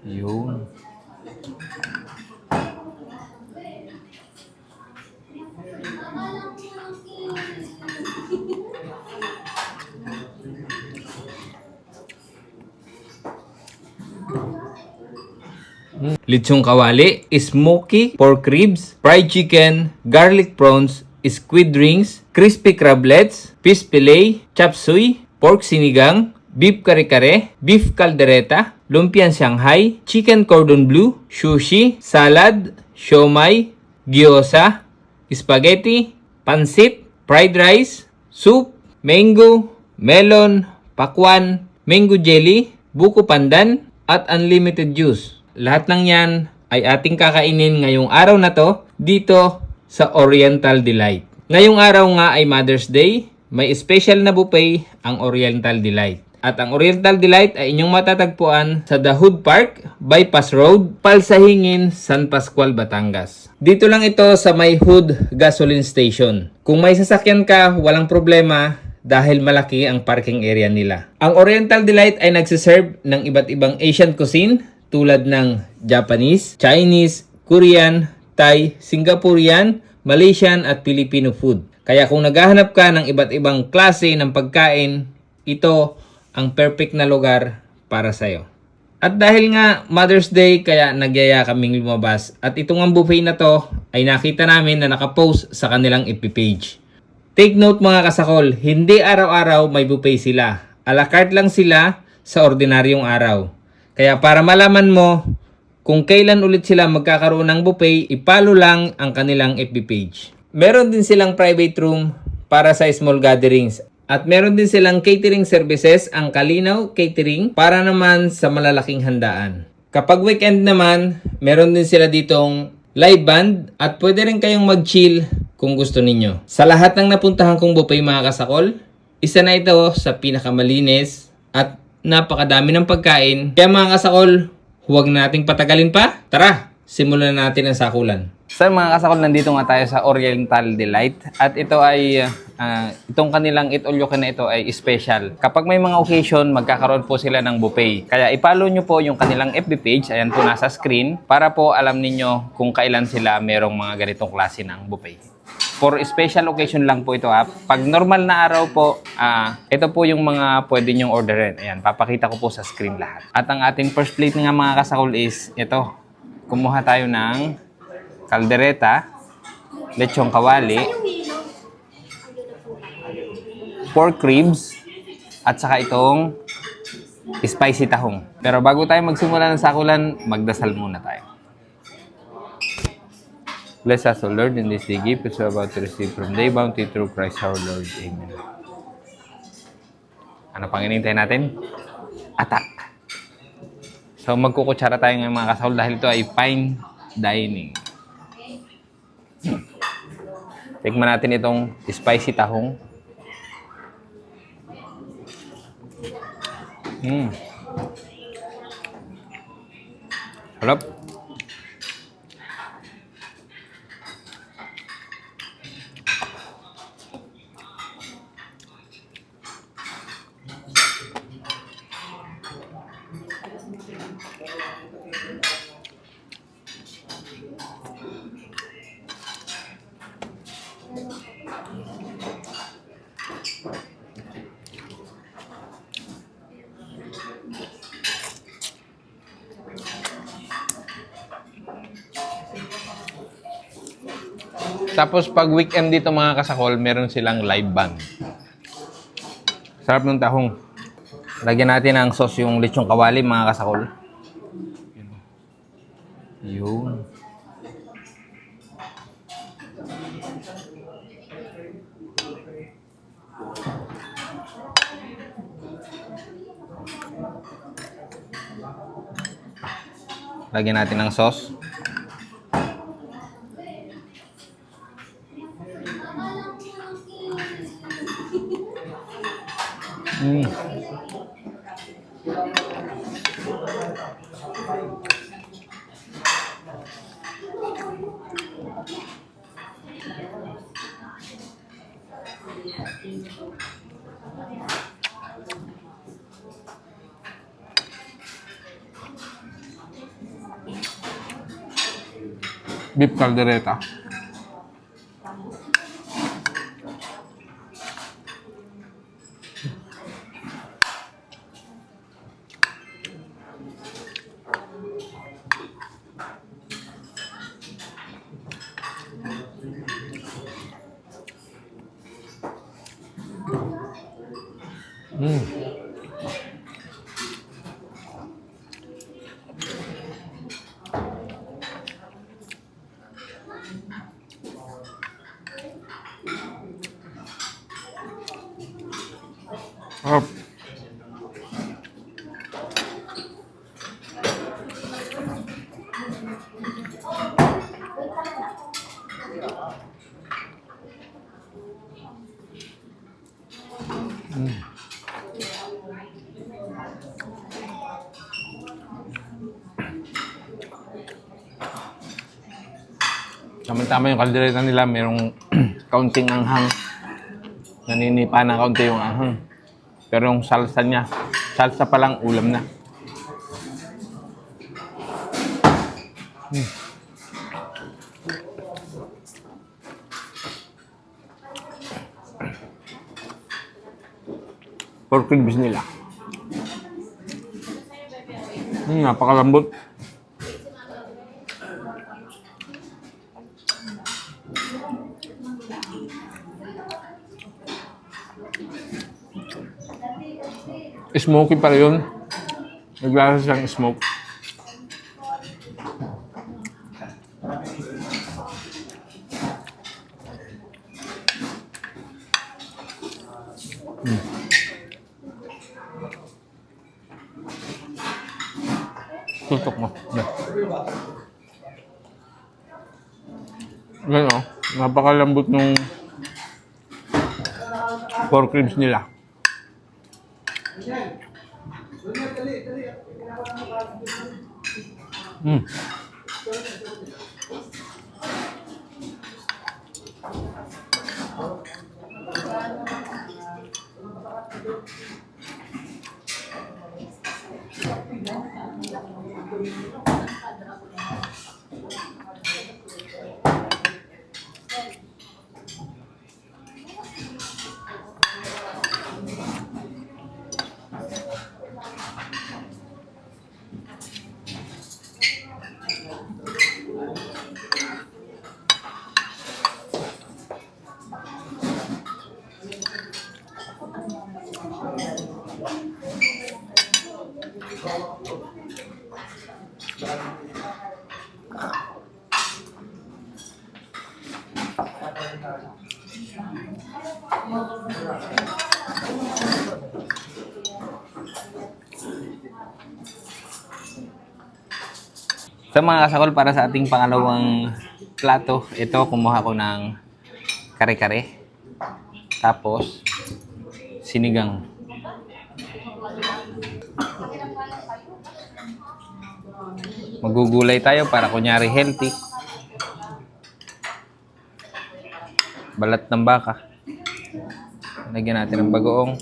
Yun. Lechong kawali, smoky pork ribs, fried chicken, garlic prawns, squid rings, crispy crablets, fish fillet, chop suey, pork sinigang, beef kare-kare, beef caldereta, lumpiang Shanghai, chicken cordon bleu, sushi, salad, siomai, gyoza, spaghetti, pansit, fried rice, soup, mango, melon, pakwan, mango jelly, buko pandan, at unlimited juice. Lahat ng yan ay ating kakainin ngayong araw na to dito sa Oriental Delight. Ngayong araw nga ay Mother's Day, may special na buffet ang Oriental Delight. At ang Oriental Delight ay inyong matatagpuan sa The Hood Park, Bypass Road, Palsahingin, San Pascual, Batangas. Dito lang ito sa may Hood Gasoline Station. Kung may sasakyan ka, walang problema dahil malaki ang parking area nila. Ang Oriental Delight ay nagsiserve ng iba't ibang Asian cuisine tulad ng Japanese, Chinese, Korean, Thai, Singaporean, Malaysian at Filipino food. Kaya kung naghahanap ka ng iba't ibang klase ng pagkain, ito ang perfect na lugar para sa'yo. At dahil nga Mother's Day, kaya nagyaya kaming lumabas. At itong ang buffet na to ay nakita namin na nakapost sa kanilang FB page. Take note mga kasakol, hindi araw-araw may buffet sila. A la carte lang sila sa ordinaryong araw. Kaya para malaman mo kung kailan ulit sila magkakaroon ng buffet, ipalo lang ang kanilang FB page. Meron din silang private room para sa small gatherings. At meron din silang catering services, ang Kalinaw Catering, para naman sa malalaking handaan. Kapag weekend naman, meron din sila ditong live band at pwede rin kayong mag-chill kung gusto ninyo. Sa lahat ng napuntahan kong buffet mga kasakol, isa na ito sa pinakamalinis at napakadami ng pagkain. Kaya mga kasakol, huwag nating patagalin pa. Tara, simulan natin ang sakulan. So mga kasakol, nandito nga tayo sa Oriental Delight. At ito ay, itong kanilang Eat All You Can na ito ay special. Kapag may mga occasion, magkakaroon po sila ng buffet. Kaya i-follow nyo po yung kanilang FB page. Ayan po nasa screen. Para po alam ninyo kung kailan sila merong mga ganitong klase ng buffet. For special occasion lang po ito ha. Pag normal na araw po, ito po yung mga pwede nyong orderin. Ayan, papakita ko po sa screen lahat. At ang ating first plate nga mga kasakol is ito. Kumuha tayo ng kaldereta, lechong kawali, pork ribs, at saka itong spicy tahong. Pero bago tayo magsimula ng sakulan, magdasal muna tayo. Bless us, O Lord, in this day gift which we are about to receive from thy bounty through Christ our Lord. Amen. Ano pang inintay natin? Attack! So, magkukutsara tayo ng mga kasahol dahil ito ay fine dining. Tikman natin itong spicy tahong. Harap. Tapos pag weekend dito mga kasakol, meron silang live band. Sarap ng tahong. Lagyan natin ng sauce yung lechong kawali mga kasakol. Yun. Lagyan natin ng sauce. Beef caldereta. Sarap. Tama-tama yung kaldereta nila, merong kaunting anghang. Naninipa ng kaunti yung anghang. Pero yung salsa niya, salsa pa lang ulam na. Pork ribs nila. Napakalambot. Smoky pa rin yun. Naglasa siyang smoke. Tutok mo. Yan o. Napakalambot nung pork ribs nila. So mga kasakol, para sa ating pangalawang plato, ito kumuha ko ng kare-kare. Tapos, sinigang. Magugulay tayo para kunyari healthy. Balat ng baka. Lagyan natin ng bagoong.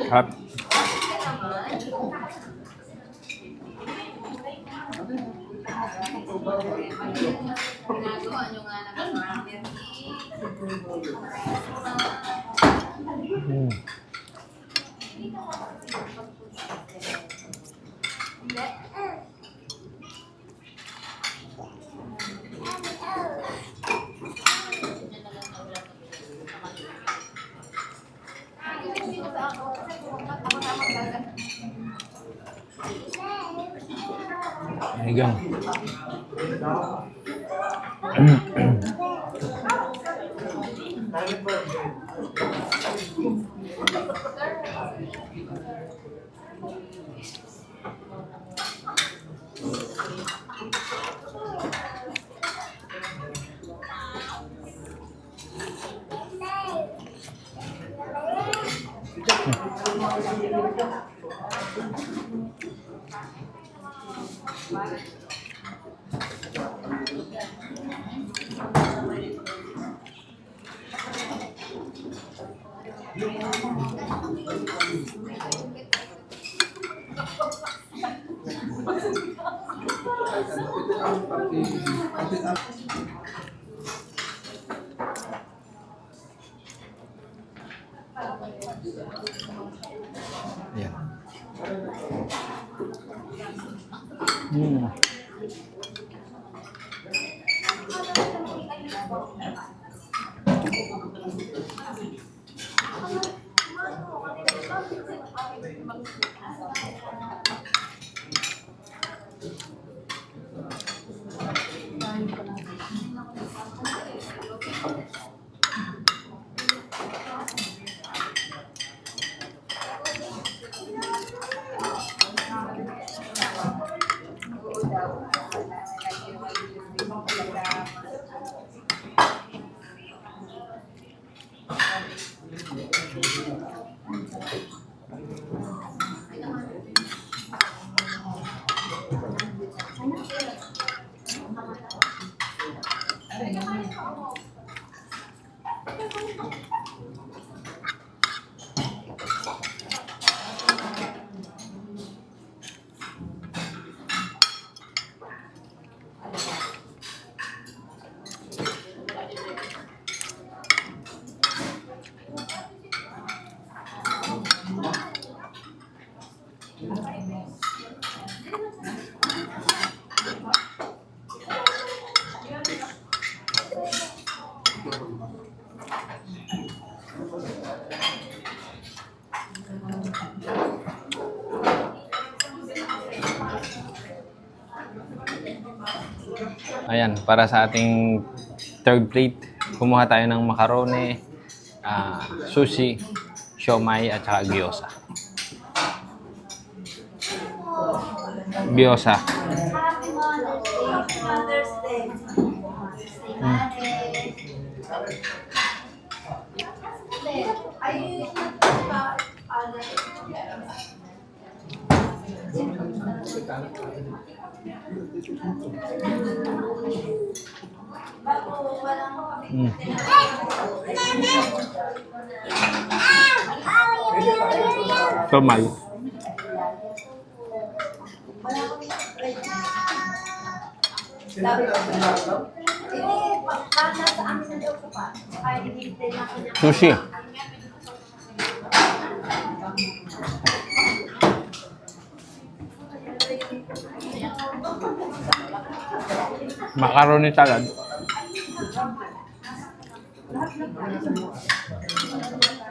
Hot. Sinigang. Ayan. Mm. Ayan, para sa ating third plate, kumuha tayo ng macaroni, sushi, siomai, at saka gyoza. Gyoza. Happy Mother's Day. Mm. Siomai. Sushi. Macaroni salad.